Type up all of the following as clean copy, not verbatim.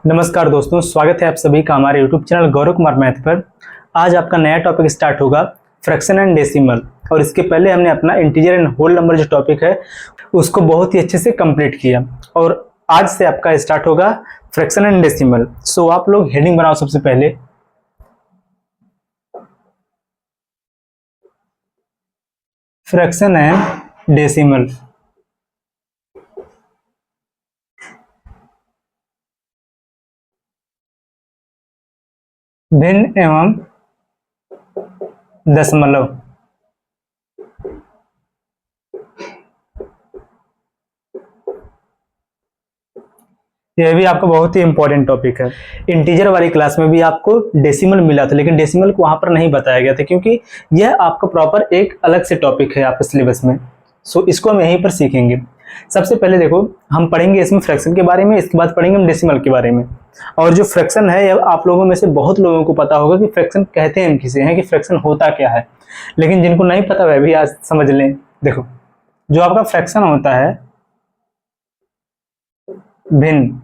नमस्कार दोस्तों, स्वागत है आप सभी का हमारे YouTube channel Gaurav Kumar math पर। आज आपका नया टॉपिक स्टार्ट होगा फ्रैक्शन एंड डेसिमल। और इसके पहले हमने अपना इंटीजर एंड होल नंबर जो टॉपिक है उसको बहुत ही अच्छे से कंप्लीट किया और आज से आपका स्टार्ट होगा फ्रैक्शन एंड डेसिमल। सो आप लोग हेडिंग बनाओ सबसे पहले। Fraction and decimal. भिन्न एवं दशमलव। यह भी आपका बहुत ही इंपॉर्टेंट टॉपिक है। इंटीजर वाली क्लास में भी आपको डेसिमल मिला था, लेकिन डेसिमल को वहां पर नहीं बताया गया था क्योंकि यह आपका प्रॉपर एक अलग से टॉपिक है आपके सिलेबस में। सो इसको हम यहीं पर सीखेंगे। सबसे पहले देखो, हम पढ़ेंगे इसमें फ्रैक्शन के बारे में, इसके बाद पढ़ेंगे हम डेसिमल के बारे में। और जो फ्रैक्शन है, आप लोगों में से बहुत लोगों को पता होगा कि फ्रैक्शन कहते हैं किसे हैं, कि फ्रैक्शन होता क्या है, लेकिन जिनको नहीं पता वह भी आज समझ लें। देखो, जो आपका फ्रैक्शन होता है भिन्न,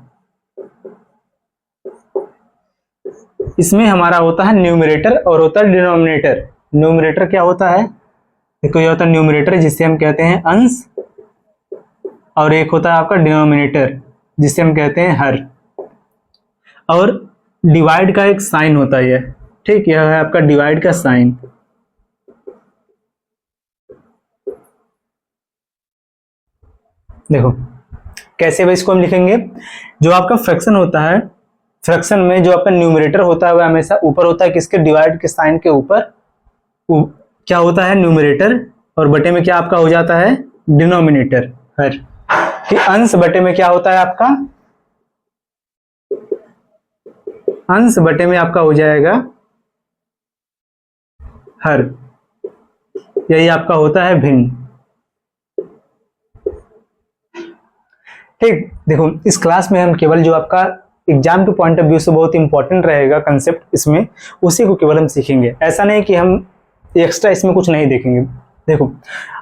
इसमें हमारा होता है न्यूमरेटर और होता है डिनोमिनेटर। न्यूमरेटर क्या होता है? देखो, ये होता है न्यूमरेटर जिसे हम कहते हैं अंश, और एक होता है आपका डिनोमिनेटर जिसे हम कहते हैं हर। और डिवाइड का एक साइन होता है, ठीक, यह है आपका डिवाइड का साइन। देखो कैसे भाई इसको हम लिखेंगे। जो आपका फ्रैक्शन होता है, फ्रैक्शन में जो आपका न्यूमरेटर होता है वह हमेशा ऊपर होता है, किसके? डिवाइड के साइन के ऊपर क्या होता है? न्यूमरेटर। और बटे में क्या आपका हो जाता है? डिनोमिनेटर, हर। कि अंश बटे में क्या होता है आपका? अंश बटे में आपका हो जाएगा हर। यही आपका होता है भिन्न। ठीक, देखो इस क्लास में हम केवल जो आपका एग्जाम के पॉइंट ऑफ व्यू से बहुत इंपॉर्टेंट रहेगा कंसेप्ट इसमें, उसी को केवल हम सीखेंगे। ऐसा नहीं कि हम एक्स्ट्रा इसमें कुछ नहीं देखेंगे। देखो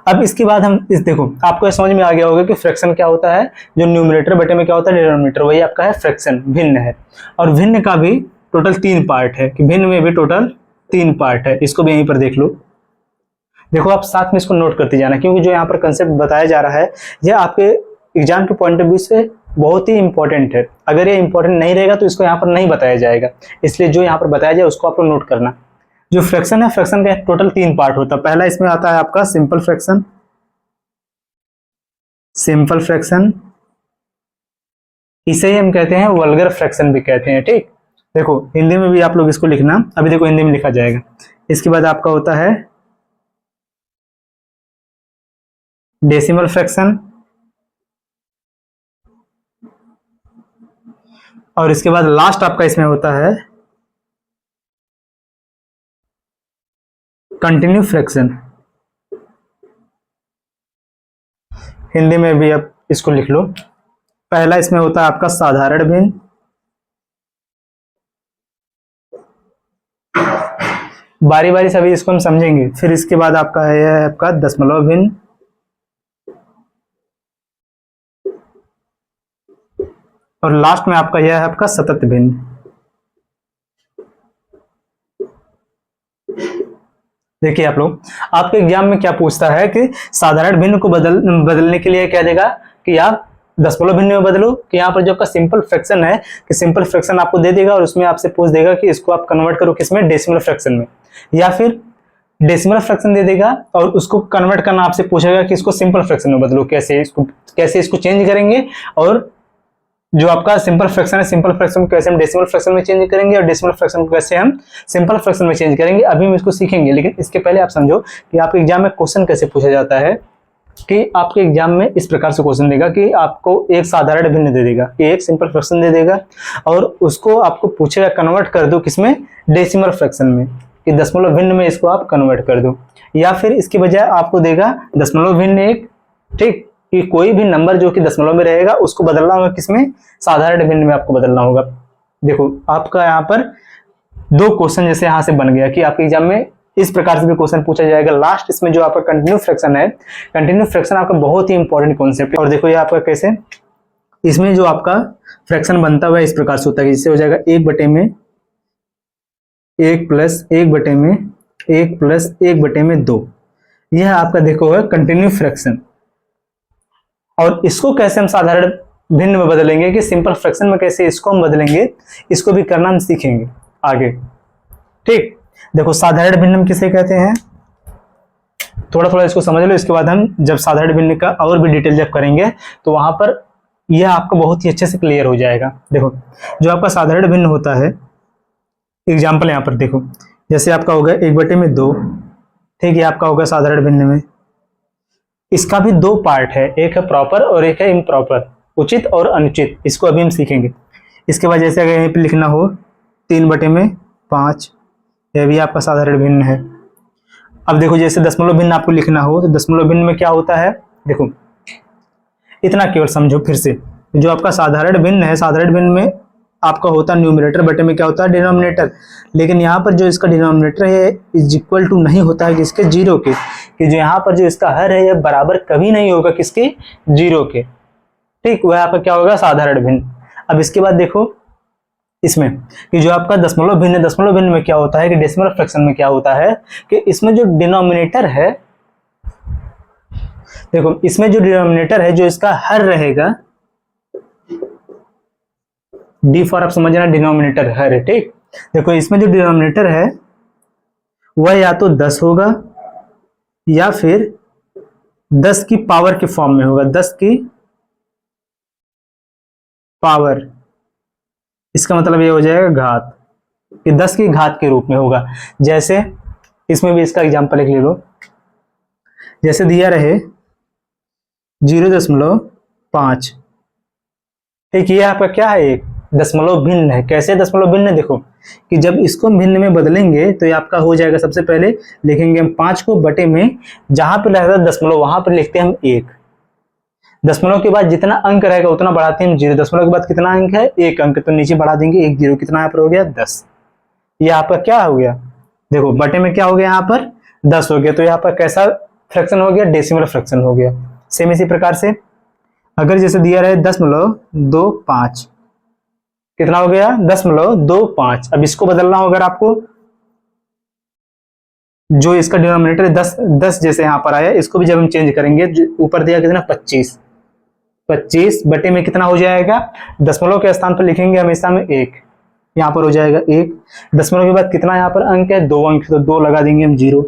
अब इसके बाद हम देखो आपको समझ में आ गया होगा कि फ्रैक्शन क्या होता है। जो न्यूमरेटर बटे में क्या होता है? डिनोमिनेटर, वही आपका है फ्रैक्शन, भिन्न है। और भिन्न का भी टोटल 3 पार्ट है, कि भिन्न में भी टोटल 3 पार्ट है। इसको भी यहीं पर देख लो। देखो आप साथ में इसको नोट करते जाना, क्योंकि जो यहाँ पर कंसेप्ट बताया जा रहा है यह आपके एग्जाम के पॉइंट ऑफ व्यू से बहुत ही इंपॉर्टेंट है। अगर ये इंपॉर्टेंट नहीं रहेगा तो इसको यहाँ पर नहीं बताया जाएगा, इसलिए जो यहाँ पर बताया जाए उसको आप लोग नोट करना। जो फ्रैक्शन है, फ्रैक्शन का टोटल 3 पार्ट होता है। पहला इसमें आता है आपका सिंपल फ्रैक्शन। सिंपल फ्रैक्शन इसे ही हम कहते हैं वल्गर फ्रैक्शन भी कहते हैं। ठीक, देखो हिंदी में भी आप लोग इसको लिखना। अभी देखो हिंदी में लिखा जाएगा। इसके बाद आपका होता है डेसिमल फ्रैक्शन, और इसके बाद लास्ट आपका इसमें होता है कंटिन्यू फ्रैक्शन। हिंदी में भी आप इसको लिख लो। पहला इसमें होता है आपका साधारण भिन्न, बारी बारी सभी इसको हम समझेंगे। फिर इसके बाद आपका है आपका दशमलव भिन्न, और लास्ट में आपका यह है आपका सतत भिन्न। देखिए आप लोग, आपके एग्जाम में क्या पूछता है कि साधारण भिन्न को बदलने के लिए क्या देगा कि आप दशमलव भिन्न में बदलो। कि यहाँ पर जो आपका सिंपल फ्रैक्शन है, कि सिंपल फ्रैक्शन आपको दे देगा और उसमें आपसे पूछ देगा कि इसको आप कन्वर्ट करो किसमें? डेसिमल फ्रैक्शन में। या फिर डेसिमल फ्रैक्शन दे देगा और उसको कन्वर्ट करना आपसे पूछेगा कि इसको सिंपल फ्रैक्शन में बदलो। कैसे इसको चेंज करेंगे, और जो आपका सिंपल फ्रैक्शन है, सिंपल फ्रैक्शन को कैसे हम डेसिमल फ्रैक्शन में चेंज करेंगे, और डेसिमल फ्रैक्शन को कैसे हम सिंपल फ्रैक्शन में चेंज करेंगे, अभी हम इसको सीखेंगे। लेकिन इसके पहले आप समझो कि आपके एग्जाम में क्वेश्चन कैसे पूछा जाता है। कि आपके एग्जाम में इस प्रकार से क्वेश्चन देगा कि आपको एक साधारण भिन्न दे देगा, एक सिंपल फ्रैक्शन दे देगा, और उसको आपको पूछेगा कन्वर्ट कर दो किसमें? डेसिमल फ्रैक्शन में, कि दशमलव भिन्न में इसको आप कन्वर्ट कर दो। या फिर इसके बजाय आपको देगा दशमलव भिन्न एक, ठीक, कि कोई भी नंबर जो कि दशमलव में रहेगा उसको बदलना होगा किसमें? साधारण भिन्न में आपको बदलना होगा। देखो आपका यहाँ पर 2 क्वेश्चन जैसे यहाँ से बन गया कि आपके एग्जाम में इस प्रकार से भी क्वेश्चन पूछा जाएगा। लास्ट इसमें जो आपका कंटिन्यू फ्रैक्शन है, कंटिन्यू फ्रैक्शन आपका बहुत ही इंपॉर्टेंट कॉन्सेप्ट है। और देखो ये आपका कैसे इसमें जो आपका फ्रैक्शन बनता हुआ है इस प्रकार से होता है कि जिससे हो जाएगा 1/1 प्लस 1/1 प्लस 1/2। यह आपका देखो है कंटिन्यू फ्रैक्शन। और इसको कैसे हम साधारण भिन्न में बदलेंगे कि सिंपल फ्रैक्शन में कैसे इसको हम बदलेंगे, इसको भी करना हम सीखेंगे आगे। ठीक, देखो साधारण भिन्न किसे कहते हैं, थोड़ा थोड़ा इसको समझ लो, इसके बाद हम जब साधारण भिन्न का और भी डिटेल जब करेंगे तो वहां पर यह आपको बहुत ही अच्छे से क्लियर हो जाएगा। देखो जो आपका साधारण भिन्न होता है, एग्जाम्पल यहाँ पर देखो, जैसे आपका होगा 1/2, ठीक है, आपका होगा साधारण भिन्न में। इसका भी दो पार्ट है, एक है प्रॉपर और एक है इम्प्रॉपर, उचित और अनुचित, इसको अभी हम सीखेंगे। इसके बाद जैसे अगर यहीं पे लिखना हो 3/5, यह भी आपका साधारण भिन्न है। अब देखो जैसे दशमलव भिन्न आपको लिखना हो तो दशमलव भिन्न में क्या होता है, देखो इतना केवल समझो फिर से, जो आपका साधारण भिन्न है, साधारण भिन्न में आपका होता है न्यूमरेटर बटे में क्या होता है डिनोमिनेटर। लेकिन यहाँ पर जो इसका डिनोमिनेटर है इज इक्वल टू नहीं होता है किसके, जीरो के, कि जो यहाँ पर जो इसका हर है यह बराबर कभी नहीं होगा किसके, जीरो के। ठीक, वह आपका क्या होगा साधारण भिन्न। अब इसके बाद देखो इसमें कि जो आपका दशमलव भिन्न, दशमलव भिन्न में क्या होता है कि डेसिमल फ्रैक्शन में क्या होता है कि इसमें जो डिनोमिनेटर है, देखो इसमें जो डिनोमिनेटर है जो इसका हर रहेगा, डी फॉर आप समझना डिनोमिनेटर हर है। ठीक, देखो इसमें जो डिनोमिनेटर है वह या तो 10 होगा या फिर 10 की पावर के फॉर्म में होगा, 10 की पावर, इसका मतलब ये हो जाएगा घात, कि 10 की घात के रूप में होगा। जैसे इसमें भी इसका एग्जांपल लिख ले लो, जैसे दिया रहे 0.5, ठीक, ये आपका क्या है, एक दशमलव भिन्न है। कैसे दशमलव भिन्न है, देखो कि जब इसको हम भिन्न में बदलेंगे तो ये आपका हो जाएगा, सबसे पहले लिखेंगे हम 5 को बटे में, जहां पे रहता है दशमलव वहां पर लिखते हैं हम 1। दशमलव के बाद जितना अंक रहेगा उतना बढ़ाते हैं हम 0। दशमलव के बाद कितना अंक है, 1 अंक, तो नीचे बढ़ा देंगे 1 0, कितना यहाँ पर हो गया 10। ये आपका क्या हो गया, देखो बटे में क्या हो गया यहाँ पर 10 हो गया, तो यहाँ पर कैसा फ्रैक्शन हो गया, डेसिमल फ्रैक्शन हो गया। सेम इसी प्रकार से अगर जैसे दिया रहे 10.25, कितना हो गया 10.25। अब इसको बदलना हो अगर आपको, जो इसका डिनोमिनेटर 10 जैसे यहाँ पर आया, इसको भी जब हम चेंज करेंगे, ऊपर दिया कितना 25, 25 बटे में कितना हो जाएगा, दशमलव के स्थान पर लिखेंगे हमेशा में 1, यहाँ पर हो जाएगा 1। दशमलव के बाद कितना यहाँ पर अंक है, 2 अंक, तो 2 लगा देंगे हम 0।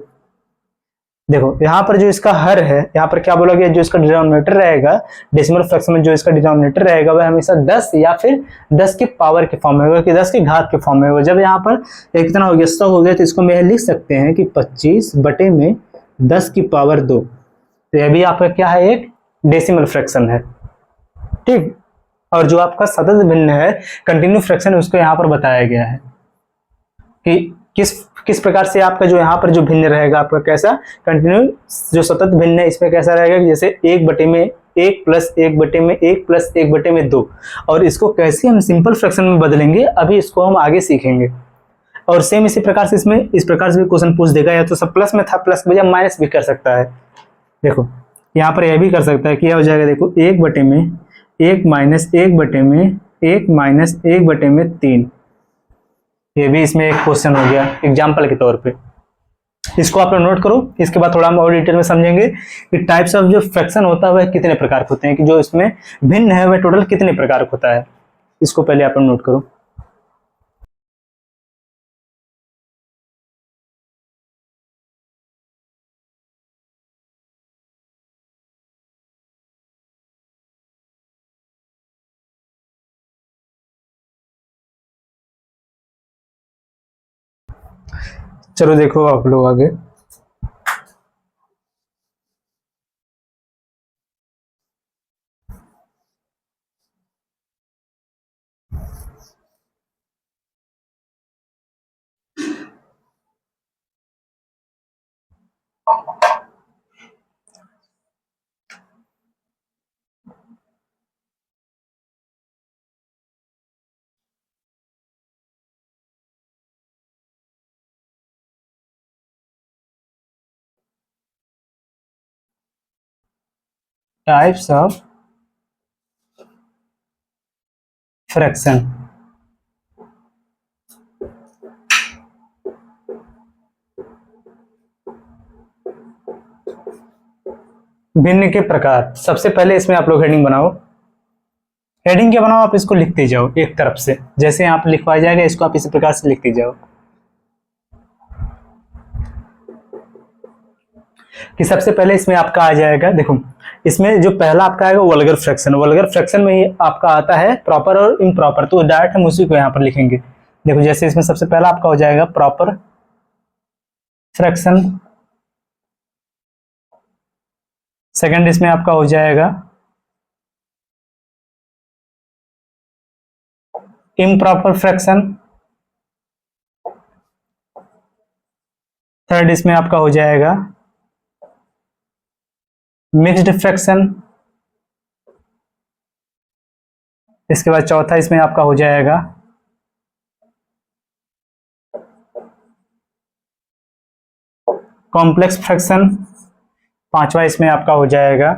देखो यहाँ पर जो इसका हर है, यहाँ पर क्या बोला गया, जो इसका डिनोमिनेटर रहेगा डेसिमल फ्रैक्शन में, जो इसका डिनोमिनेटर रहेगा वह हमेशा 10 या फिर 10 की पावर के फॉर्म में होगा, कि 10 की घात के फॉर्म में होगा। जब यहाँ पर कितना हो गया 100 हो गया, तो इसको मैं लिख सकते हैं कि 25 बटे में 10 की पावर 2। तो यह भी आपका क्या है, एक डेसिमल फ्रैक्शन है। ठीक, और जो आपका सतत भिन्न है कंटिन्यू फ्रैक्शन, उसको यहाँ पर बताया गया है कि किस किस प्रकार से आपका जो यहाँ पर जो भिन्न रहेगा आपका कैसा कंटिन्यू, जो सतत भिन्न है इसमें कैसा रहेगा कि जैसे 1 बटे में 1 प्लस 1 बटे में 1 प्लस 1 बटे में 2। और इसको कैसे हम सिंपल फ्रैक्शन में बदलेंगे अभी इसको हम आगे सीखेंगे। और सेम इसी प्रकार से इसमें इस प्रकार से भी क्वेश्चन पूछ देगा, या तो सब प्लस में था, प्लस की बजाय माइनस भी कर सकता है। देखो यहाँ पर यह भी कर सकता है कि यह हो जाएगा, देखो 1 बटे में 1 माइनस 1 बटे में 1 माइनस 1 बटे में 3। ये भी इसमें एक क्वेश्चन हो गया एग्जाम्पल के तौर पे, इसको आप लोग नोट करो। इसके बाद थोड़ा हम और डिटेल में समझेंगे कि टाइप्स ऑफ जो फ्रैक्शन होता है वह कितने प्रकार के होते हैं, कि जो इसमें भिन्न है वह टोटल कितने प्रकार का होता है, इसको पहले आप लोग नोट करो। चलो देखो आप लोग आगे, टाइप्स ऑफ फ्रैक्शन। भिन्न के प्रकार। सबसे पहले इसमें आप लोग हेडिंग बनाओ। हेडिंग क्या बनाओ, आप इसको लिखते जाओ एक तरफ से, जैसे यहाँ पे लिखवाया जाएगा इसको आप इसी प्रकार से लिखते जाओ कि सबसे पहले इसमें आपका आ जाएगा, देखो इसमें जो पहला आपका आएगा वल्गर फ्रैक्शन। वल्गर फ्रैक्शन में ही आपका आता है प्रॉपर और इम्प्रॉपर, तो डायरेक्ट हम उसी को यहाँ पर लिखेंगे। देखो जैसे इसमें सबसे पहला आपका हो जाएगा प्रॉपर फ्रैक्शन, सेकंड इसमें आपका हो जाएगा इम्प्रॉपर फ्रैक्शन, थर्ड इसमें आपका हो जाएगा मिक्स्ड फ्रैक्शन, इसके बाद चौथा इसमें आपका हो जाएगा कॉम्प्लेक्स फ्रैक्शन, पांचवा इसमें आपका हो जाएगा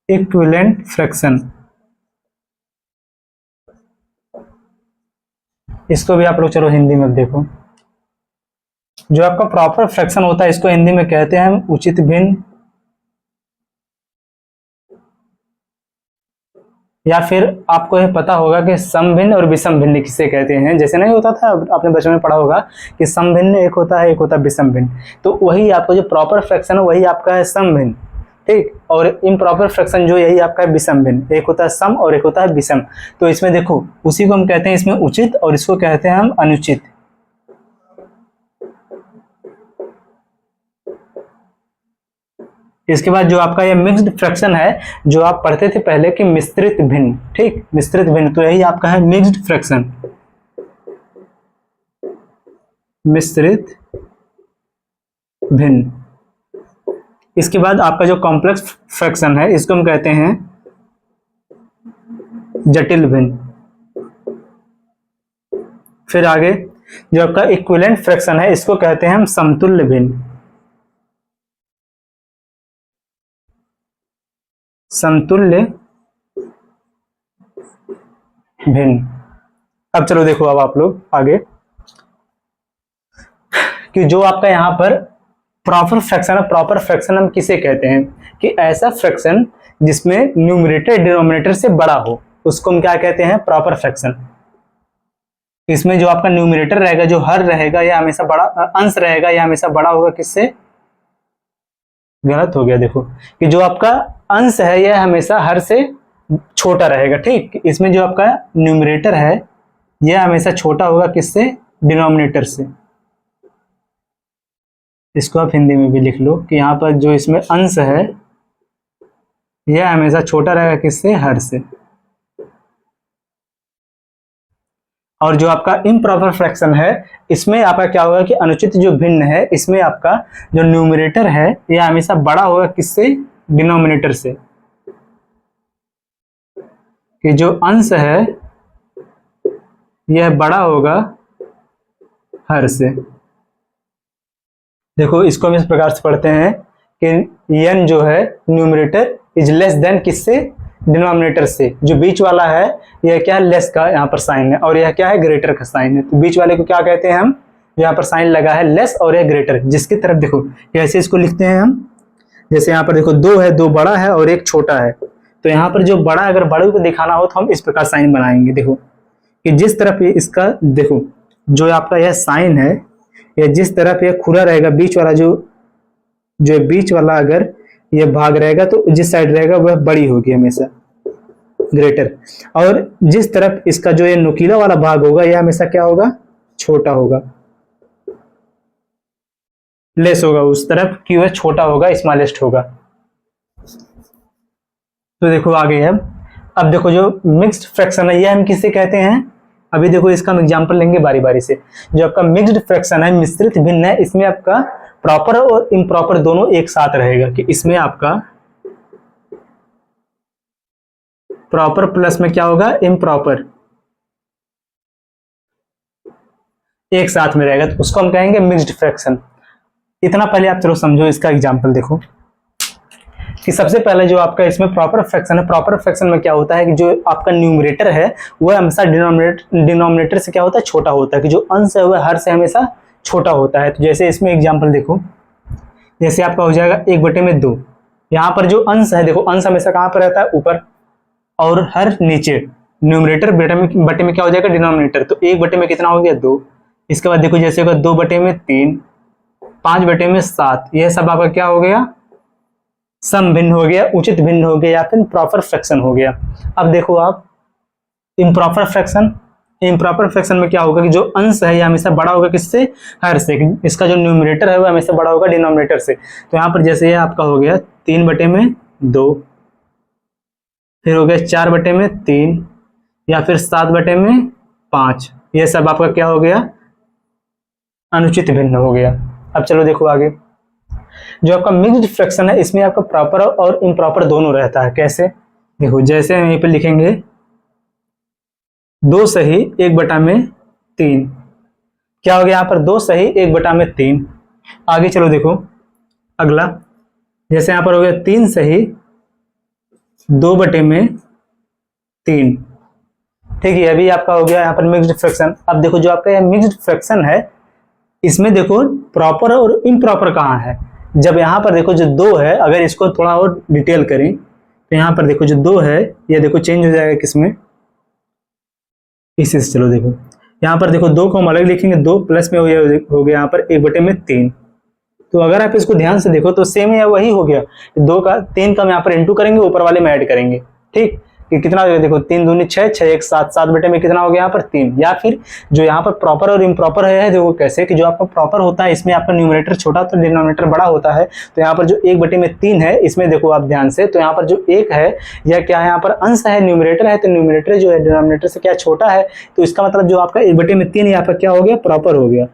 इक्विवेलेंट फ्रैक्शन। इसको भी आप लोग चलो हिंदी में देखो। जो आपका प्रॉपर फ्रैक्शन होता है इसको हिंदी में कहते हैं हम उचित भिन्न, या फिर आपको ये पता होगा कि समभिन्न और विषम भिन्न किसे कहते हैं। जैसे नहीं होता था, आपने बचपन में पढ़ा होगा कि समभिन्न एक होता है, एक होता है विषम भिन्न, तो वही आपका जो प्रॉपर फ्रैक्शन है वही आपका है समभिन्न, ठीक। और इम्प्रॉपर फ्रैक्शन जो यही आपका है विषम भिन्न, एक होता है सम और एक होता है विषम। तो इसमें देखो उसी को हम कहते हैं इसमें उचित और इसको कहते हैं हम अनुचित। इसके बाद जो आपका ये मिक्स्ड फ्रैक्शन है, जो आप पढ़ते थे पहले कि मिश्रित भिन्न, ठीक, मिश्रित भिन्न, तो यही आपका है मिक्स्ड फ्रैक्शन, मिश्रित भिन्न। इसके बाद आपका जो कॉम्प्लेक्स फ्रैक्शन है इसको हम कहते हैं जटिल भिन्न। फिर आगे जो आपका इक्विवेलेंट फ्रैक्शन है इसको कहते हैं हम समतुल्य भिन्न, समतुल्य भिन्न। अब चलो देखो अब आप लोग आगे कि जो आपका यहाँ पर प्रॉपर फ्रैक्शन है, प्रॉपर फ्रैक्शन हम किसे कहते हैं कि ऐसा फ्रैक्शन जिसमें न्यूमरेटर डिनोमिनेटर से बड़ा हो उसको हम क्या कहते हैं, प्रॉपर फ्रैक्शन। इसमें जो आपका न्यूमरेटर रहेगा, जो हर रहेगा, या हमेशा बड़ा अंश रहेगा, या हमेशा बड़ा होगा किससे, गलत हो गया देखो, कि जो आपका अंश है यह हमेशा हर से छोटा रहेगा, ठीक। इसमें जो आपका न्यूमरेटर है यह हमेशा छोटा होगा किससे, डिनोमिनेटर से। इसको आप हिंदी में भी लिख लो कि यहाँ पर जो इसमें अंश है यह हमेशा छोटा रहेगा किससे, हर से। और जो आपका इम्प्रॉपर फ्रैक्शन है इसमें आपका क्या होगा कि अनुचित जो भिन्न है इसमें आपका जो न्यूमरेटर है यह हमेशा बड़ा होगा किससे, डिनोमिनेटर से, कि जो अंश है यह बड़ा होगा हर से। देखो इसको हम इस प्रकार से पढ़ते हैं कि n जो है न्यूमरेटर इज लेस देन किससे, डिनोमिनेटर से। जो बीच वाला है यह क्या है, लेस का यहाँ पर साइन है, और यह क्या है, ग्रेटर का साइन है। तो बीच वाले को क्या कहते हैं हम, यहाँ पर साइन लगा है लेस और यह ग्रेटर, जिसकी तरफ देखो कैसे इसको लिखते हैं हम। जैसे यहाँ पर देखो दो है, दो बड़ा है और एक छोटा है, तो यहाँ पर जो बड़ा अगर बड़े को दिखाना हो तो हम इस प्रकार साइन बनाएंगे। देखो कि जिस तरफ ये इसका देखो जो आपका यह साइन है, या जिस तरफ यह खुला रहेगा बीच वाला, जो बीच वाला अगर यह भाग रहेगा तो जिस साइड रहेगा वह बड़ी होगी हमेशा, ग्रेटर। और जिस तरफ इसका जो ये नुकीला वाला भाग होगा यह हमेशा क्या होगा, छोटा होगा, लेस होगा उस तरफ कि वह छोटा होगा, स्मॉलेस्ट होगा। तो देखो आगे है, अब देखो जो मिक्स्ड फ्रैक्शन है यह हम किसे कहते हैं, अभी देखो इसका हम एग्जांपल लेंगे बारी बारी से। जो आपका मिक्स्ड फ्रैक्शन है, मिश्रित भिन्न है, इसमें आपका प्रॉपर और इम्प्रॉपर दोनों एक साथ रहेगा, कि इसमें आपका प्रॉपर प्लस में क्या होगा, इम्प्रॉपर एक साथ में रहेगा, तो उसको हम कहेंगे मिक्स्ड फ्रैक्शन। इतना पहले आप चलो समझो, इसका एग्जांपल देखो कि सबसे पहले जो आपका इसमें प्रॉपर फ्रैक्शन है, प्रॉपर फ्रैक्शन में क्या होता है कि जो आपका न्यूमरेटर है वह हमेशा डिनोमिनेटर से क्या होता है, छोटा होता है, कि जो अंश है वह हर से हमेशा छोटा होता है। तो जैसे इसमें एग्जांपल देखो, जैसे आपका हो जाएगा 1/2। यहाँ पर जो अंश है देखो, अंश हमेशा कहाँ पर रहता है, ऊपर, और हर नीचे। न्यूमरेटर बटे में क्या हो जाएगा, डिनोमिनेटर। तो 1 में कितना हो गया, 2। इसके बाद देखो जैसे होगा 2/3, 5/7, यह सब आपका क्या हो गया, सम भिन्न हो गया, उचित भिन्न हो गया, या फिर प्रॉपर फ्रैक्शन हो गया। अब देखो आप इम्प्रॉपर फ्रैक्शन, इम्प्रॉपर फ्रैक्शन में क्या होगा कि जो अंश है यह हमेशा बड़ा होगा किससे, हर से। इसका जो न्यूमरेटर है वह हमेशा बड़ा होगा डिनोमिनेटर से। तो यहाँ पर जैसे ये आपका हो गया 3/2, फिर हो गया 4/3, या फिर 7/5, ये सब आपका क्या हो गया, अनुचित भिन्न हो गया। अब चलो देखो आगे, जो आपका मिक्स्ड फ्रैक्शन है इसमें आपका प्रॉपर और इम्प्रॉपर दोनों रहता है। कैसे, देखो जैसे हम यहीं पे लिखेंगे 2 सही 1/3, क्या हो गया यहाँ पर 2 सही 1/3। आगे चलो देखो अगला, जैसे यहाँ पर हो गया 3 सही 2/3, ठीक है, अभी आपका हो गया यहाँ पर मिक्स्ड फ्रैक्शन। अब देखो जो आपका यह मिक्स्ड फ्रैक्शन है इसमें देखो प्रॉपर और इम्प्रॉपर कहाँ है। जब यहाँ पर देखो जो 2 है, अगर इसको थोड़ा और डिटेल करें तो यहाँ पर देखो जो 2 है ये देखो चेंज हो जाएगा किसमें, इसी से। चलो देखो यहाँ पर देखो 2 को हम अलग लिखेंगे, 2 प्लस में हो गया यहाँ पर 1/3। तो अगर आप इसको ध्यान से देखो तो सेम है, वही हो गया, 2 का 3 का हम यहाँ पर इंटू करेंगे, ऊपर वाले में ऐड करेंगे, ठीक, कि कितना हो गया देखो 3 दूनी 6, 6 1 7, 7 में कितना हो गया यहाँ पर 3। या फिर जो यहाँ पर प्रॉपर और इम्प्रॉपर है देखो कैसे, कि जो आपका प्रॉपर होता है इसमें आपका न्यूमरेटर छोटा तो डिनोमिनेटर बड़ा होता है। तो यहाँ पर जो 1/3 है इसमें देखो आप ध्यान से, तो यहाँ पर जो 1 है यह क्या है, यहाँ पर अंश है, न्यूमरेटर है, तो न्यूमरेटर जो है डिनोमिनेटर से क्या छोटा है। तो इसका मतलब जो आपका 1/3 यहाँ पर क्या हो गया, प्रॉपर हो गया,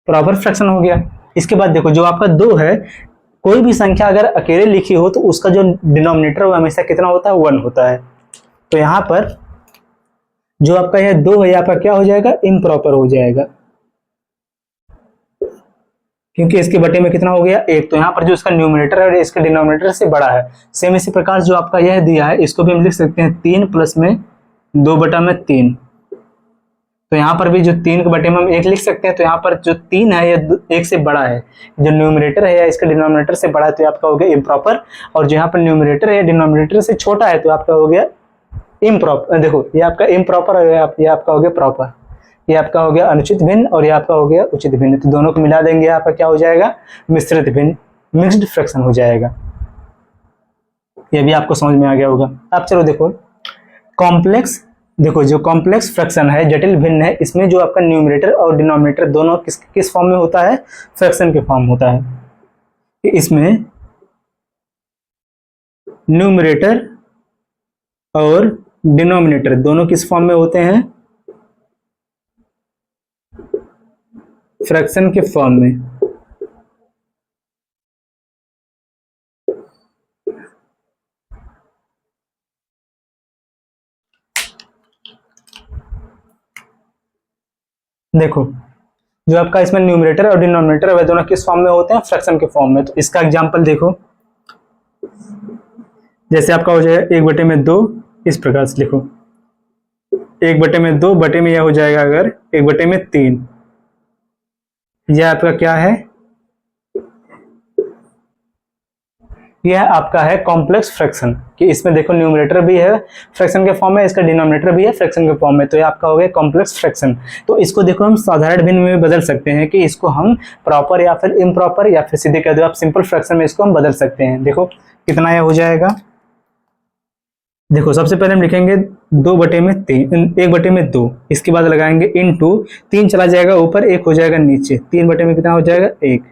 प्रॉपर फ्रैक्शन हो गया। इसके बाद देखो जो आपका 2 है, कोई भी संख्या अगर अकेले लिखी हो तो उसका जो डिनोमिनेटर वो हमेशा कितना होता है, 1 होता है। तो यहाँ पर जो आपका यह 2 है यहाँ पर क्या हो जाएगा, इम्प्रॉपर हो जाएगा, क्योंकि इसके बटे में कितना हो गया, 1। तो यहाँ पर जो इसका न्यूमरेटर है इसके डिनोमिनेटर से बड़ा है। सेम इसी प्रकार जो आपका यह दिया है इसको भी हम लिख सकते हैं 3 प्लस में 2/3। तो यहाँ पर भी जो 3 के बटे में हम 1 लिख सकते हैं। तो यहाँ पर जो 3 है ये 1 से बड़ा है, जो न्यूमरेटर है या इसका डिनोमिनेटर से बड़ा है, तो आपका हो गया इम्प्रॉपर। और जो यहाँ पर न्यूमरेटर है डिनोमिनेटर से छोटा है तो आपका हो गया इम्प्रॉपर। देखो ये आपका इम्प्रॉपर है, ये आपका हो गया प्रॉपर, ये आपका हो गया अनुचित भिन्न, और ये आपका हो गया उचित भिन्न। तो दोनों को मिला देंगे, यहाँ पर क्या हो जाएगा, मिश्रित भिन्न, मिक्स्ड फ्रैक्शन हो जाएगा। ये भी आपको समझ में आ गया होगा। अब चलो देखो कॉम्प्लेक्स, देखो जो कॉम्प्लेक्स फ्रैक्शन है, जटिल भिन्न है, इसमें जो आपका न्यूमरेटर और डिनोमिनेटर दोनों किस फॉर्म में होता है, फ्रैक्शन के फॉर्म होता है। इसमें न्यूमरेटर और डिनोमिनेटर दोनों किस फॉर्म में होते हैं, फ्रैक्शन के फॉर्म में। देखो जो आपका इसमें न्यूमरेटर और डिनोमिनेटर है दोनों किस फॉर्म में होते हैं, फ्रैक्शन के फॉर्म में। तो इसका एग्जांपल देखो, जैसे आपका हो जाएगा 1/2, इस प्रकार से लिखो 1/2 बटे में यह हो जाएगा अगर 1/3, यह आपका क्या है, यह आपका है कॉम्प्लेक्स फ्रैक्शन, कि इसमें देखो न्यूमरेटर भी है फ्रैक्शन के फॉर्म में, इसका डिनोमिनेटर भी है फ्रैक्शन के फॉर्म में। तो ये आपका हो गया कॉम्प्लेक्स फ्रैक्शन। तो इसको देखो हम साधारण भिन्न में बदल सकते हैं, कि इसको हम प्रॉपर या फिर इम्प्रॉपर या फिर सीधे कह दो आप सिंपल फ्रैक्शन में इसको हम बदल सकते हैं। देखो कितना यह हो जाएगा, देखो सबसे पहले हम लिखेंगे 2/3, 1/2, इसके बाद लगाएंगे इनटू, 3 चला जाएगा ऊपर, 1 हो जाएगा नीचे, 3 में कितना हो जाएगा, 1।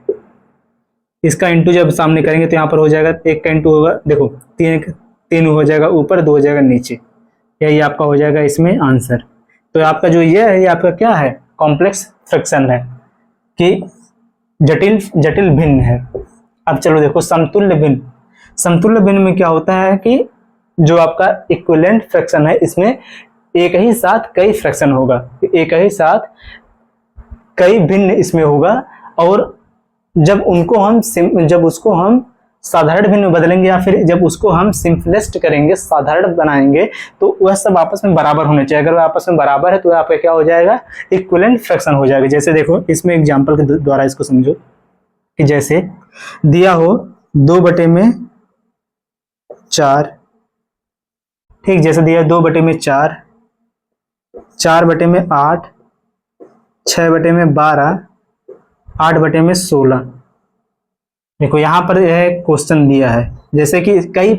इसका इंटू जब सामने करेंगे तो यहाँ पर हो जाएगा 1 का इंटू होगा, देखो 3 हो जाएगा ऊपर, 2 हो जाएगा नीचे, यही आपका हो जाएगा इसमें आंसर। तो आपका जो ये है ये आपका क्या है, कॉम्प्लेक्स फ्रैक्शन है, कि जटिल भिन्न है। अब चलो देखो समतुल्य भिन्न। समतुल्य भिन्न में क्या होता है कि जो आपका इक्विवेलेंट फ्रैक्शन है इसमें एक ही साथ कई फ्रैक्शन होगा, एक ही साथ कई भिन्न इसमें होगा, और जब उसको हम साधारण भिन्न में बदलेंगे या फिर जब उसको हम सिंपलेस्ट करेंगे, साधारण बनाएंगे, तो वह सब आपस में बराबर होने चाहिए। अगर वह आपस में बराबर है तो वह आपका क्या हो जाएगा, इक्विवेलेंट फ्रैक्शन हो जाएगा। जैसे देखो इसमें एग्जांपल के द्वारा इसको समझो कि जैसे दिया हो 2/4, ठीक, जैसे दिया 2/4, 4/8, 6/12, 8/16। देखो यहाँ पर यह क्वेश्चन दिया है, जैसे कि कई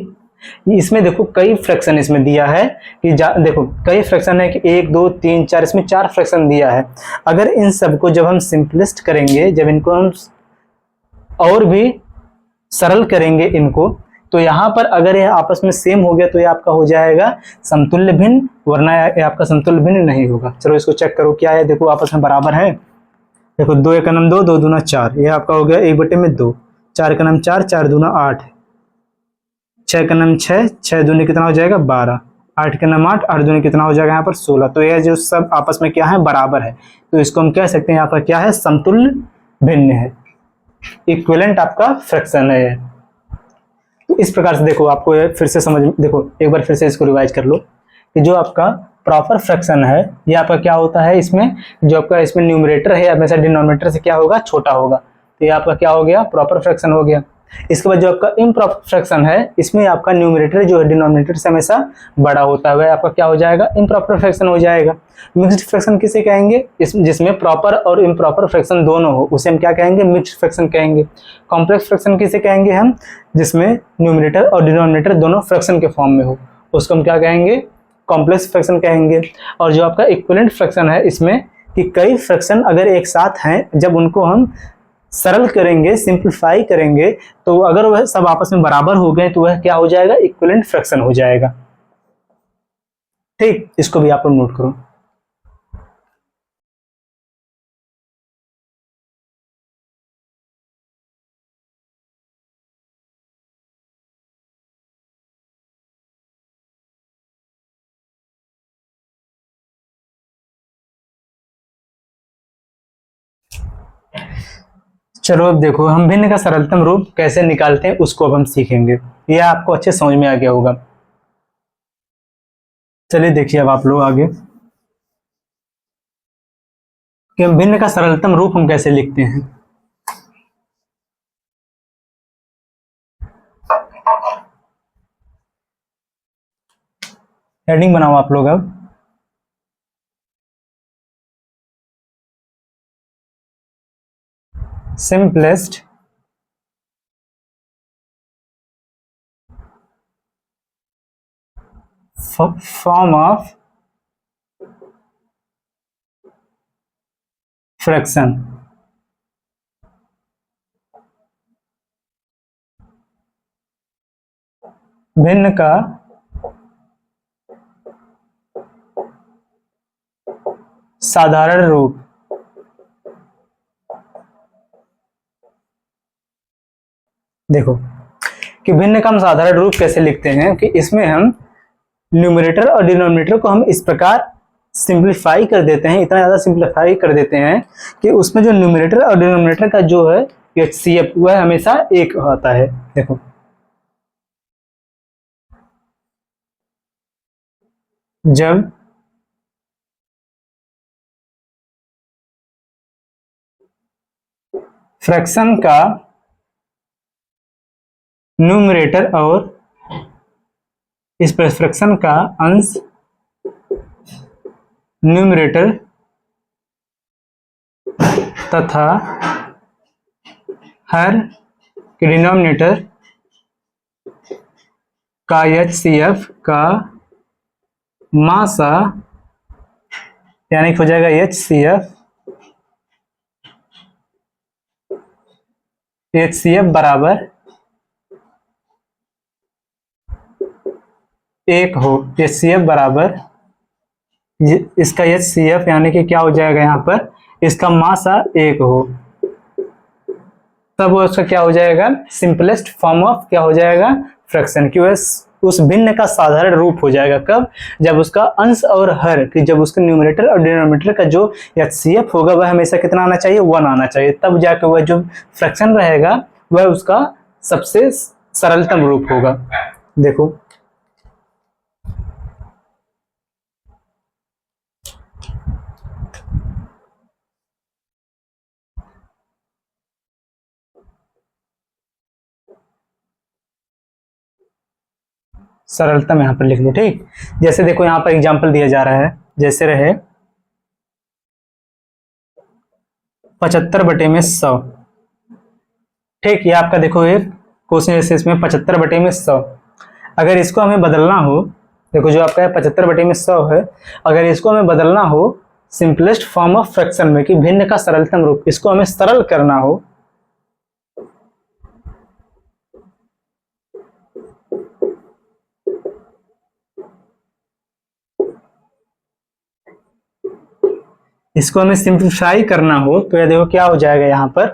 इसमें देखो कई फ्रैक्शन इसमें दिया है कि देखो कई फ्रैक्शन है कि 1 2 3 4, इसमें 4 फ्रैक्शन दिया है। अगर इन सबको जब हम सिंपलेस्ट करेंगे, जब इनको हम और भी सरल करेंगे इनको, तो यहाँ पर अगर यह आपस में सेम हो गया तो ये आपका हो जाएगा समतुल्य भिन्न, वरना ये आपका समतुल्य भिन्न नहीं होगा। चलो इसको चेक करो क्या है, देखो आपस में बराबर है। देखो 2 1 2, 2 दूना 4, ये आपका हो गया 1/2, 4 4, 4 दूना 8, 6 6, 6 दूनी कितना हो जाएगा 12, 8 8, 8 दूनी कितना हो जाएगा यहाँ पर 16। तो यह जो सब आपस में क्या है, बराबर है, तो इसको हम कह सकते हैं यहाँ पर क्या है, समतुल्य भिन्न है, इक्विवेलेंट आपका फ्रैक्शन है। तो इस प्रकार से देखो आपको फिर से समझ, देखो एक बार फिर से इसको रिवाइज कर लो कि जो आपका प्रॉपर फ्रैक्शन है ये आपका क्या होता है, इसमें जो आपका इसमें न्यूमरेटर है हमेशा डिनोमिनेटर से क्या होगा, छोटा होगा, तो ये आपका क्या हो गया, प्रॉपर फ्रैक्शन हो गया। इसके बाद जो आपका इम्प्रॉपर फ्रैक्शन है, इसमें आपका न्यूमरेटर जो है डिनोमिनेटर से हमेशा बड़ा होता है, वह आपका क्या हो जाएगा, इम्प्रॉपर फ्रैक्शन हो जाएगा। मिक्स्ड फ्रैक्शन किसे कहेंगे, जिसमें प्रॉपर और इम्प्रॉपर फ्रैक्शन दोनों हो, उसे हम क्या कहेंगे, मिक्स्ड फ्रैक्शन कहेंगे। कॉम्प्लेक्स फ्रैक्शन किसे कहेंगे हम, जिसमें न्यूमरेटर और डिनोमिनेटर दोनों फ्रैक्शन के फॉर्म में हो, उसको हम क्या कहेंगे, कॉम्प्लेक्स फ्रैक्शन कहेंगे। और जो आपका इक्विवेलेंट फ्रैक्शन है, इसमें कि कई फ्रैक्शन अगर एक साथ हैं, जब उनको हम सरल करेंगे, सिंप्लीफाई करेंगे, तो अगर वह सब आपस में बराबर हो गए तो वह क्या हो जाएगा, इक्विवेलेंट फ्रैक्शन हो जाएगा। ठीक, इसको भी आप लोग नोट करो। चलो अब देखो हम भिन्न का सरलतम रूप कैसे निकालते हैं उसको अब हम सीखेंगे, यह आपको अच्छे समझ में आ गया होगा। चलिए देखिए अब आप लोग आगे कि हम भिन्न का सरलतम रूप हम कैसे लिखते हैं। हेडिंग बनाओ आप लोग अब, सिंपलेस्ट फॉर्म ऑफ फ्रैक्शन। भिन्न का साधारण रूप। देखो कि भिन्न का हम साधारण रूप कैसे लिखते हैं, कि इसमें हम न्यूमरेटर और डिनोमिनेटर को हम इस प्रकार सिंप्लीफाई कर देते हैं, इतना ज्यादा सिंप्लीफाई कर देते हैं कि उसमें जो न्यूमरेटर और डिनोमिनेटर का जो है HCF वह हमेशा एक होता है। देखो जब फ्रैक्शन का न्यूमरेटर और इस फ्रैक्शन का अंश न्यूमरेटर तथा हर डिनोमिनेटर का HCF का मासा, यानी कि हो जाएगा HCF बराबर एक हो। HCF बराबर इसका HCF यानी कि क्या हो जाएगा, यहाँ पर इसका मासा एक हो, तब उसका क्या हो जाएगा, सिंपलेस्ट फॉर्म ऑफ क्या हो जाएगा, फ्रैक्शन की उस भिन्न का साधारण रूप हो जाएगा। कब, जब उसका अंश और हर कि जब उसके न्यूमरेटर और डिनोमिनेटर का जो HCF होगा वह हमेशा कितना आना चाहिए, 1 आना चाहिए, तब जाकर वह जो फ्रैक्शन रहेगा वह उसका सबसे सरलतम रूप होगा। देखो सरलतम यहाँ पर लिख लो, ठीक। जैसे देखो यहाँ पर एग्जांपल दिया जा रहा है, जैसे रहे 75/100, ठीक। ये आपका देखो ये क्वेश्चन जैसे इसमें 75/100, अगर इसको हमें बदलना हो, देखो जो आपका है 75/100 है, अगर इसको हमें बदलना हो सिंपलेस्ट फॉर्म ऑफ फ्रैक्शन में, कि भिन्न का सरलतम रूप, इसको हमें सरल करना हो, इसको हमें सिंप्लीफाई करना हो, तो ये देखो क्या हो जाएगा यहाँ पर,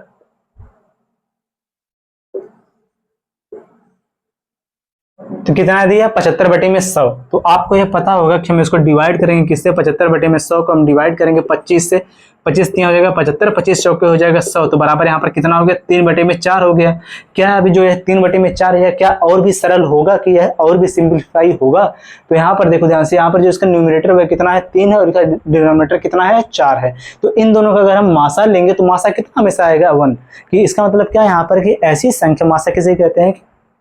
तो कितना दिया 75/100। तो आपको यह पता होगा कि हम इसको डिवाइड करेंगे किससे, 75/100 को हम डिवाइड करेंगे 25 से, 25 तीन हो जाएगा 75, 25 चौके हो जाएगा 100, तो बराबर यहाँ पर कितना हो गया 3/4 हो गया। क्या अभी जो है 3/4 है, क्या और भी सरल होगा, कि यह और भी सिंप्लीफाई होगा? तो यहाँ पर देखो ध्यान से, यहाँ पर जो इसका न्यूमरेटर वह कितना है 3 है, और इसका डिनोमिनेटर कितना है 4 है। तो इन दोनों का अगर हम मासा लेंगे तो मासा कितना हमेशा आएगा 1, कि इसका मतलब क्या है यहाँ पर, कि ऐसी संख्या, मासा किसे कहते हैं,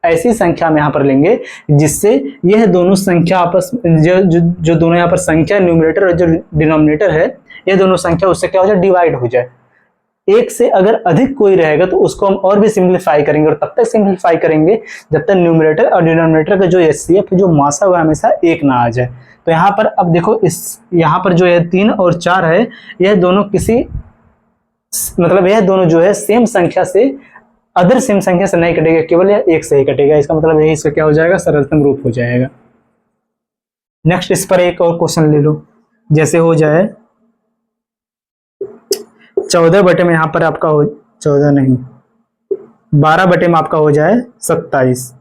ऐसी संख्या हम यहाँ पर लेंगे जिससे यह दोनों संख्या आपस जो दोनों यहाँ पर संख्या न्यूमरेटर और जो डिनोमिनेटर है, ये दोनों संख्या उससे क्या हो जाए डिवाइड हो जाए। एक से अगर अधिक कोई रहेगा तो उसको हम और भी सिंप्लीफाई करेंगे, और तब तक सिंप्लीफाई करेंगे जब तक न्यूमरेटर और डिनोमिनेटर का जो एचसीएफ जो मासा हुआ हमेशा एक ना आ जाए। तो यहाँ पर अब देखो इस यहाँ पर जो है 3 और 4 है, यह दोनों किसी मतलब यह दोनों जो है सेम संख्या से, अदर सेम संख्या से नहीं कटेगा, केवल यह एक से ही कटेगा। इसका मतलब यही इसका क्या हो जाएगा सरलतम रूप हो जाएगा। नेक्स्ट इस पर एक और क्वेश्चन ले लो, जैसे हो जाए 14 में यहाँ पर आपका हो 14 नहीं 12 में आपका हो जाए 27,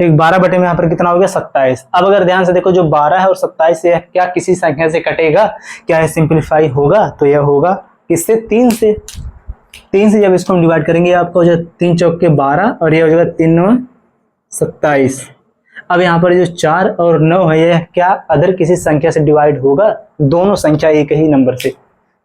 ठीक। 12 में यहाँ पर कितना हो गया 27। अब अगर ध्यान से देखो जो 12 है और 27 से क्या किसी संख्या से कटेगा, क्या है सिंप्लीफाई होगा? तो यह होगा किससे 3 से, 3 से जब इसको हम डिवाइड करेंगे आपका हो जाए 3 चौके 12 और ये हो जाएगा 3 27। अब यहाँ पर जो 4 और 9 है यह क्या अदर किसी संख्या से डिवाइड होगा? दोनों संख्या एक ही नंबर से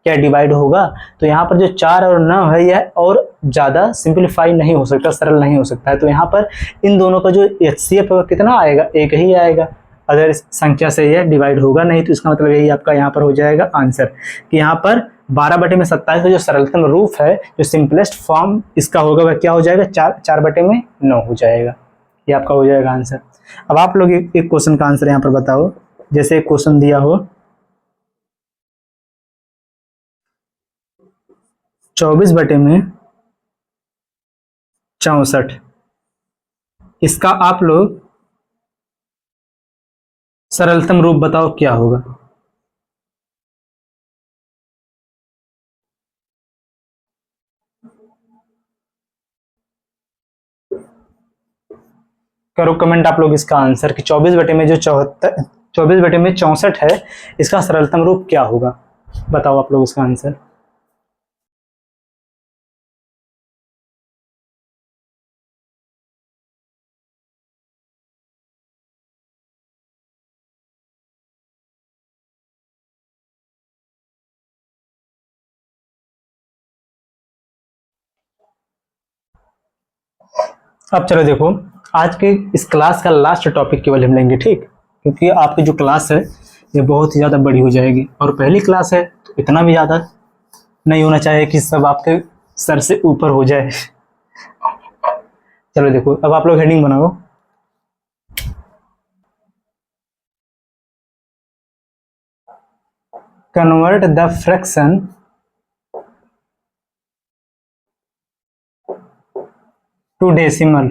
क्या डिवाइड होगा? तो यहाँ पर जो 4 और 9 है यह और ज़्यादा सिंप्लीफाई नहीं हो सकता, सरल नहीं हो सकता है। तो यहाँ पर इन दोनों का जो एचसीएफ है कितना आएगा, एक ही आएगा, अदर संख्या से यह डिवाइड होगा नहीं। तो इसका मतलब यही आपका यहाँ पर हो जाएगा आंसर, कि यहाँ पर 12/27 का जो सरलतम रूप है, जो सिंपलेस्ट फॉर्म इसका होगा वह क्या हो जाएगा 4/9 हो जाएगा। ये आपका हो जाएगा आंसर। अब आप लोग एक क्वेश्चन का आंसर यहाँ पर बताओ, जैसे एक क्वेश्चन दिया हो 24/64, इसका आप लोग सरलतम रूप बताओ क्या होगा। करो कमेंट आप लोग इसका आंसर, कि 24 में जो 64 है इसका सरलतम रूप क्या होगा, बताओ आप लोग इसका आंसर। अब चलो देखो, आज के इस क्लास का लास्ट टॉपिक केवल हम लेंगे, ठीक। क्योंकि आपकी जो क्लास है ये बहुत ही ज़्यादा बड़ी हो जाएगी, और पहली क्लास है तो इतना भी ज़्यादा नहीं होना चाहिए कि सब आपके सर से ऊपर हो जाए। चलो देखो, अब आप लोग हेडिंग बनाओ, convert the fraction to decimal.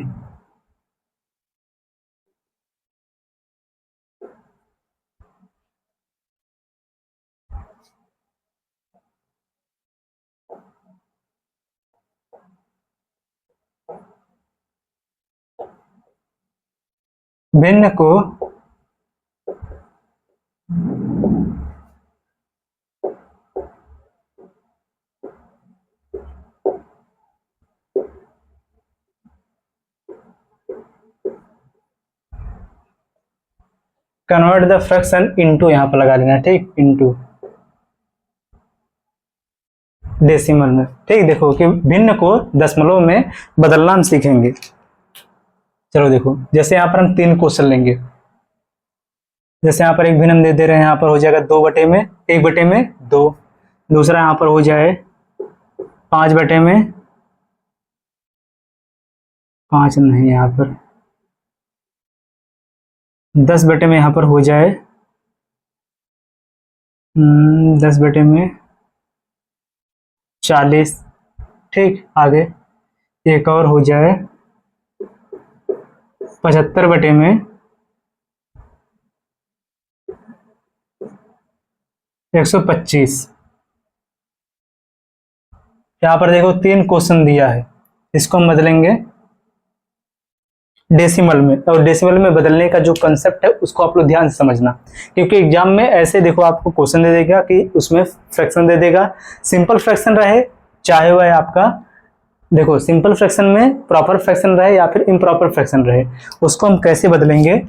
भिन्न को कन्वर्ट द फ्रैक्शन इनटू यहाँ पर लगा लेना, ठीक, इनटू डेसिमल में। ठीक, देखो कि भिन्न को दशमलव में बदलना हम सीखेंगे। चलो देखो, जैसे यहाँ पर हम 3 क्वेश्चन लेंगे। जैसे यहाँ पर एक भिन्न हम दे रहे हैं, यहाँ पर हो जाएगा 2 बटे में 1 बटे में 2। दूसरा यहाँ पर हो जाए 5 बटे में 5 नहीं, यहाँ पर 10 बटे में यहाँ पर हो जाए 10 बटे में 40। ठीक, आगे एक और हो जाए 75 बटे में 125। यहाँ पर देखो 3 क्वेश्चन दिया है, इसको हम बदलेंगे डेसिमल में। और डेसिमल में बदलने का जो कंसेप्ट है उसको आप लोग ध्यान से समझना, क्योंकि एग्जाम में ऐसे देखो आपको क्वेश्चन दे देगा कि उसमें फ्रैक्शन दे देगा, सिंपल फ्रैक्शन रहे चाहे वह आपका, देखो सिंपल फ्रैक्शन में प्रॉपर फ्रैक्शन रहे या फिर इम्प्रॉपर फ्रैक्शन रहे, उसको हम कैसे बदलेंगे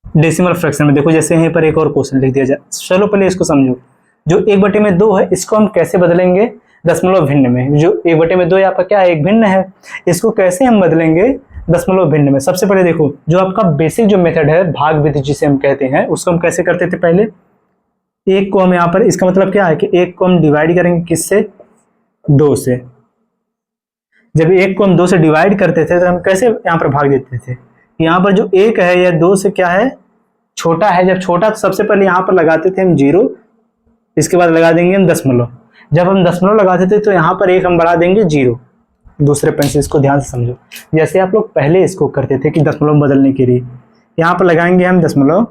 डेसिमल फ्रैक्शन में। देखो जैसे यहीं पर एक और क्वेश्चन लिख दिया जाए, चलो पहले इसको समझो। जो 1 बटे में 2 है, इसको हम कैसे बदलेंगे दशमलव भिन्न में। जो 1 बटे में 2 आपका क्या है, एक भिन्न है, इसको कैसे हम बदलेंगे दशमलव भिन्न में। सबसे पहले देखो, जो आपका बेसिक जो मेथड है भाग विधि जिसे हम कहते हैं, उसको हम कैसे करते थे पहले। 1 को हम यहाँ पर, इसका मतलब क्या है कि 1 को हम डिवाइड करेंगे किससे, 2 से। जब 1 को हम 2 से डिवाइड करते थे तो हम कैसे यहाँ पर भाग देते थे, यहाँ पर जो 1 है यह 2 से क्या है, छोटा है। जब छोटा तो सबसे पहले यहाँ पर लगाते थे हम 0, इसके बाद लगा देंगे हम दशमलव। जब हम दशमलव लगाते थे तो यहाँ पर 1 हम बढ़ा देंगे 0 दूसरे पेन से। इसको ध्यान से समझो, जैसे आप लोग पहले इसको करते थे कि दशमलव बदलने के लिए, यहाँ पर लगाएंगे हम दशमलव,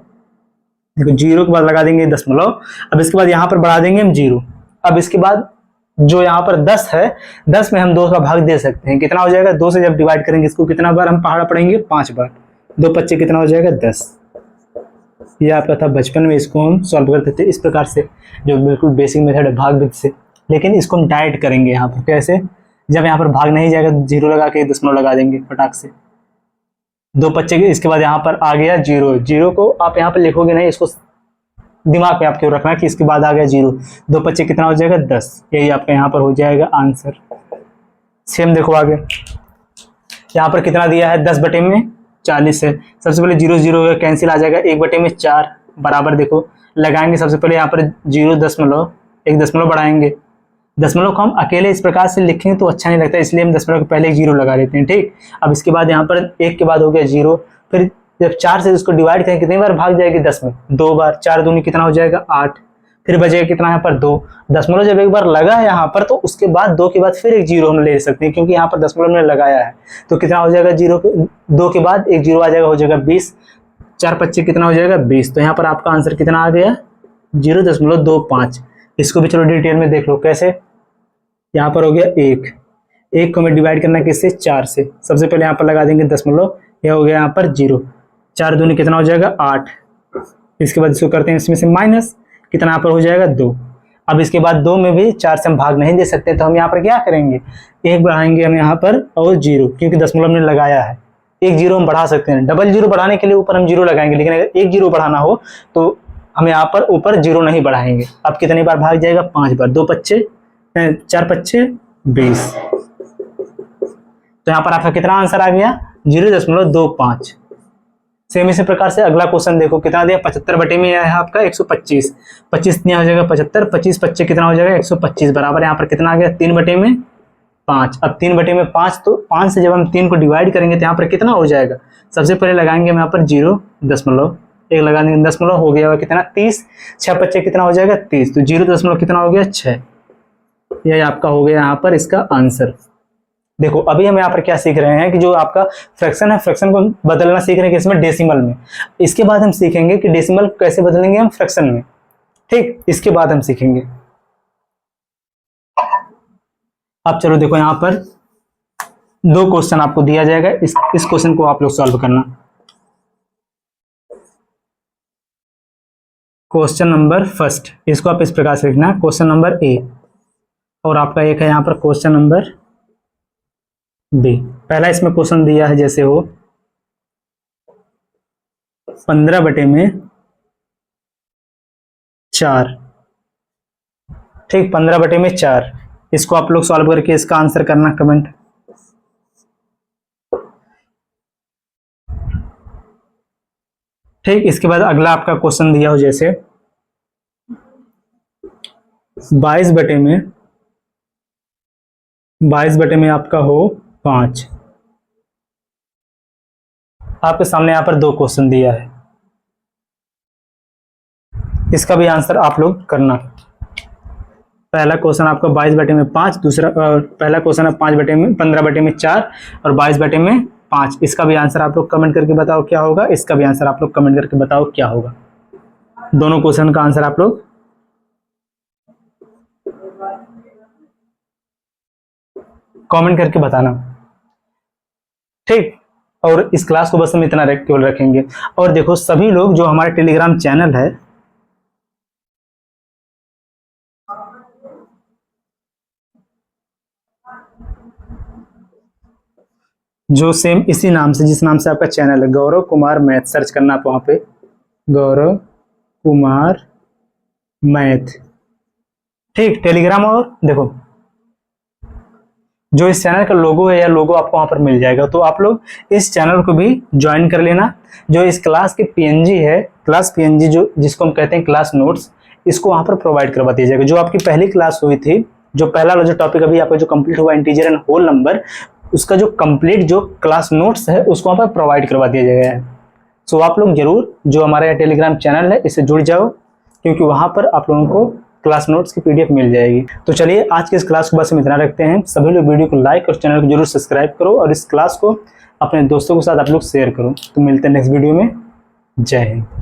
देखो 0 के बाद लगा देंगे दशमलव, अब इसके बाद यहाँ पर बढ़ा देंगे हम 0। अब इसके बाद जो यहाँ पर 10 है, 10 में हम 2 का भाग दे सकते हैं, कितना हो जाएगा, 2 से जब डिवाइड करेंगे इसको कितना बार हम पहाड़ा पढ़ेंगे, 5 बार। 2 25 कितना हो जाएगा, 10। ये आपका था बचपन में, इसको हम सॉल्व करते थे इस प्रकार से, जो बिल्कुल बेसिक मेथड है भाग विधि से। लेकिन इसको हम डायरेक्ट करेंगे यहाँ पर, कैसे, जब यहाँ पर भाग नहीं जाएगा 0 लगा के दशमलव लगा देंगे फटाक से। 2 25 इसके बाद यहाँ पर आ गया 0, 0 को आप यहाँ पर लिखोगे नहीं, इसको दिमाग में आपको रखना कि इसके बाद आ गया 0। 2 25 कितना हो जाएगा, 10। यही आपका यहाँ पर हो जाएगा आंसर। सेम देखो आगे, यहाँ पर कितना दिया है, 10 बटे में 40 है। सबसे पहले 0 0 कैंसिल आ जाएगा, 1 बटे में 4 बराबर, देखो लगाएंगे सबसे पहले यहाँ पर 0 दशमलव, 1 दशमलव बढ़ाएंगे। दशमलव को हम अकेले इस प्रकार से लिखेंगे तो अच्छा नहीं लगता, इसलिए हम दशमलव के पहले 0 लगा देते हैं। ठीक, अब इसके बाद यहाँ पर 1 के बाद हो गया 0, फिर जब 4 से इसको डिवाइड करें कितनी बार भाग जाएगी, 10 में 2 बार। 4 दूनी कितना हो जाएगा, 8। फिर बचेगा कितना यहाँ पर 2। दशमलव जब एक बार लगा है यहाँ पर, तो उसके बाद 2 के बाद फिर एक 0 हम ले सकते हैं, क्योंकि यहाँ पर दशमलव में लगाया है। तो कितना हो जाएगा, 2 के बाद एक 0 आ जाएगा, हो जाएगा 20। 4 25 कितना हो जाएगा, 20। तो यहाँ पर आपका आंसर कितना आ गया, 0.25। इसको भी चलो डिटेल में देख लो कैसे। यहाँ पर हो गया 1 को हमें डिवाइड करना है किससे, 4 से। सबसे पहले यहाँ पर लगा देंगे दशमलव, यह हो गया यहाँ पर 0। 4 दूनी कितना हो जाएगा, 8। इसके बाद इसको करते हैं इसमें से माइनस, कितना यहाँ पर हो जाएगा, 2। अब इसके बाद 2 में भी 4 से हम भाग नहीं दे सकते, तो हम यहाँ पर क्या करेंगे, 1 बढ़ाएंगे हम यहाँ पर और 0, क्योंकि दशमलव में लगाया है। 1 0 हम बढ़ा सकते हैं, डबल 0 बढ़ाने के लिए ऊपर हम 0 लगाएंगे, लेकिन अगर 1 0 बढ़ाना हो तो हम यहाँ पर ऊपर 0 नहीं बढ़ाएंगे। अब कितनी बार भाग जाएगा, 5 बार। 2 25 4 25 20। तो यहाँ पर आपका कितना आंसर आ गया, 0.25। सेम इसी प्रकार से अगला क्वेश्चन देखो, कितना दिया, 75 बटे में है आपका 125। 25 कितना हो जाएगा, 75। 25 25 कितना हो जाएगा, 125 बराबर। यहाँ पर कितना आ गया, 3 बटे में 5। अब 3 बटे में 5, तो 5 से जब हम 3 को डिवाइड करेंगे तो यहाँ पर कितना हो जाएगा, सबसे पहले लगाएंगे हम यहाँ पर 0 दशमलव, 1 लगा देंगे दशमलव, हो गया कितना, 30। 6 25 कितना हो जाएगा, 30। तो 0 दशमलव कितना हो गया, 6। यह आपका हो गया यहाँ पर इसका आंसर। देखो अभी हम यहाँ पर क्या सीख रहे हैं कि जो आपका फ्रैक्शन है, फ्रैक्शन को बदलना सीख रहे हैं किसमें, डेसिमल में। इसके बाद हम सीखेंगे कि डेसिमल कैसे बदलेंगे हम फ्रैक्शन में। ठीक, इसके बाद हम सीखेंगे। अब चलो देखो, यहाँ पर 2 क्वेश्चन आपको दिया जाएगा, इस क्वेश्चन को आप लोग सॉल्व करना। क्वेश्चन नंबर फर्स्ट, इसको आप इस प्रकार से लिखना, क्वेश्चन नंबर ए, और आपका एक है यहाँ पर क्वेश्चन नंबर बी। पहला इसमें क्वेश्चन दिया है जैसे हो, 15/4। ठीक, 15/4। इसको आप लोग सॉल्व करके इसका आंसर करना कमेंट। ठीक, इसके बाद अगला आपका क्वेश्चन दिया हो जैसे 22/में आपका हो 5। आपके सामने यहाँ पर दो क्वेश्चन दिया है, इसका भी आंसर आप लोग करना। पहला क्वेश्चन आपका 22/5, दूसरा पहला क्वेश्चन है 15/4 और 22/5। इसका भी आंसर आप लोग कमेंट करके बताओ क्या होगा, इसका भी आंसर आप लोग कमेंट करके बताओ क्या होगा। दोनों क्वेश्चन का आंसर आप लोग कमेंट करके बताना। ठीक, और इस क्लास को बस हम इतना केवल रखेंगे। और देखो सभी लोग जो हमारे टेलीग्राम चैनल है, जो सेम इसी नाम से, जिस नाम से आपका चैनल है, गौरव कुमार मैथ, सर्च करना आप वहां पे, गौरव कुमार मैथ। ठीक, टेलीग्राम। और देखो जो इस चैनल का लोगो है या लोगो आपको वहां पर मिल जाएगा, तो आप लोग इस चैनल को भी ज्वाइन कर लेना। जो इस क्लास के पीएनजी है, क्लास पीएनजी जो जिसको हम कहते हैं क्लास नोट्स, इसको वहां पर प्रोवाइड करवा दिया जाएगा। जो आपकी पहली क्लास हुई थी, जो पहला जो टॉपिक अभी आपका जो कंप्लीट हुआ इंटीजर एंड होल नंबर, उसका जो कंप्लीट जो क्लास नोट्स है उसको वहां पर प्रोवाइड करवा दिया जाएगा। सो आप लोग जरूर जो हमारा टेलीग्राम चैनल है इससे जुड़ जाओ, क्योंकि वहां पर आप लोगों को क्लास नोट्स की पीडीएफ मिल जाएगी। तो चलिए आज के इस क्लास को बस हम इतना रखते हैं। सभी लोग वीडियो को लाइक और चैनल को जरूर सब्सक्राइब करो और इस क्लास को अपने दोस्तों के साथ आप लोग शेयर करो। तो मिलते हैं नेक्स्ट वीडियो में। जय हिंद।